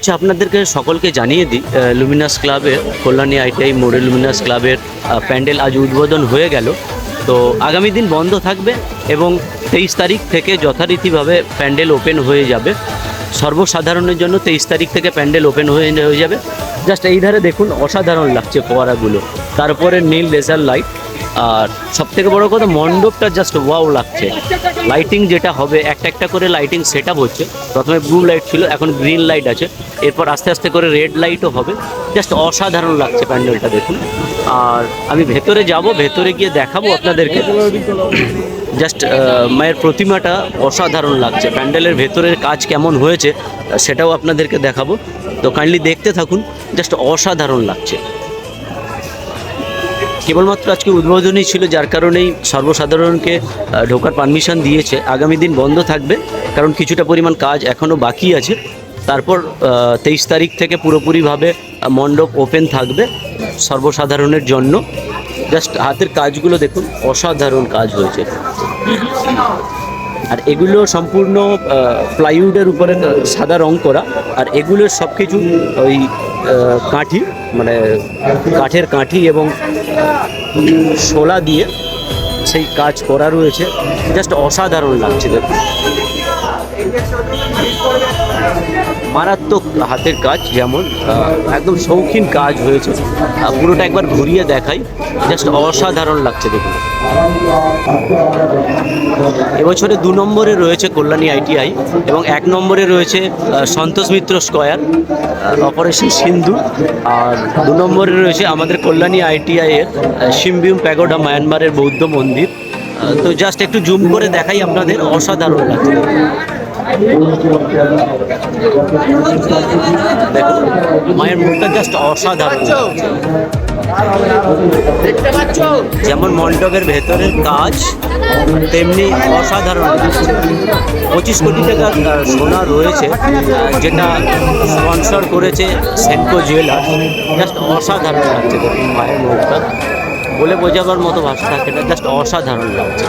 আচ্ছা, আপনাদেরকে সকলকে জানিয়ে দিই, লুমিনাস ক্লাবের কল্যাণী আইটিআই মোড়ে লুমিনাস ক্লাবের প্যান্ডেল আজ উদ্বোধন হয়ে গেল। তো আগামী দিন বন্ধ থাকবে এবং 23 তারিখ থেকে যথারীতিভাবে প্যান্ডেল ওপেন হয়ে যাবে। সর্বসাধারণের জন্য 23 তারিখ থেকে প্যান্ডেল ওপেন হয়ে যাবে। জাস্ট এই ধারে দেখুন, অসাধারণ লাগছে ফোয়ারাগুলো, তারপরে নীল লেজার লাইট, আর সবথেকে বড় কথা মণ্ডপটা জাস্ট ওয়াও লাগছে। লাইটিং যেটা হবে, একটা একটা করে লাইটিং সেট আপ হচ্ছে। প্রথমে ব্লু লাইট ছিল, এখন গ্রিন লাইট আছে, এরপর আস্তে আস্তে করে রেড লাইটও হবে। জাস্ট অসাধারণ লাগছে প্যান্ডেলটা দেখুন। আর আমি ভেতরে যাব, ভেতরে গিয়ে দেখাবো আপনাদেরকে। জাস্ট মায়ের প্রতিমাটা অসাধারণ লাগছে, প্যান্ডেলের ভেতরের কাজ কেমন হয়েছে সেটাও আপনাদেরকে দেখাবো। তো কাইন্ডলি দেখতে থাকুন, জাস্ট অসাধারণ লাগছে। কেবলমাত্র আজকে উদ্বোধনই ছিল, যার কারণেই সর্বসাধারণকে ঢোকার পারমিশন দিয়েছে। আগামী দিন বন্ধ থাকবে, কারণ কিছুটা পরিমাণ কাজ এখনও বাকি আছে। তারপর 23 তারিখ থেকে পুরোপুরিভাবে মণ্ডপ ওপেন থাকবে সর্বসাধারণের জন্য। জাস্ট হাতের কাজগুলো দেখুন, অসাধারণ কাজ হয়েছে। আর এগুলো সম্পূর্ণ প্লাইউডের উপরে সাদা রং করা, আর এগুলোর সব কিছু ওই কাঠি, মানে কাঠের কাঠি এবং শোলা দিয়ে সেই কাজ করা রয়েছে। জাস্ট অসাধারণ লাগছে দেখুন, মারাত্মক হাতের কাজ, যেমন একদম শৌখিন কাজ হয়েছে। পুরোটা একবার ঘুরিয়ে দেখাই, জাস্ট অসাধারণ লাগছে দেখুন। এবছরে 2 নম্বরে রয়েছে কল্যাণী আইটিআই এবং 1 নম্বরে রয়েছে সন্তোষ মিত্র স্কয়ার, অপারেশন সিন্ধু। আর 2 নম্বরে রয়েছে আমাদের কল্যাণী আইটিআইয়ের সিমবিউম প্যাগোডা, মায়ানমারের বৌদ্ধ মন্দির। তো জাস্ট একটু জুম করে দেখাই আপনাদের, অসাধারণ লাগছে দেখুন। মায়ের মুখটা জাস্ট অসাধারণ, যেমন মণ্ডপের ভেতরের কাজ তেমনি অসাধারণ লাগছে। 25 কোটি টাকা সোনা রয়েছে, যেটা স্পন্সর করেছে সেনকো জুয়েলার্স। জাস্ট অসাধারণ লাগছে দেখুন মায়ের মুখটা, বলে বোঝাবার মতো ভাষা থাকে না, জাস্ট অসাধারণ লাগছে।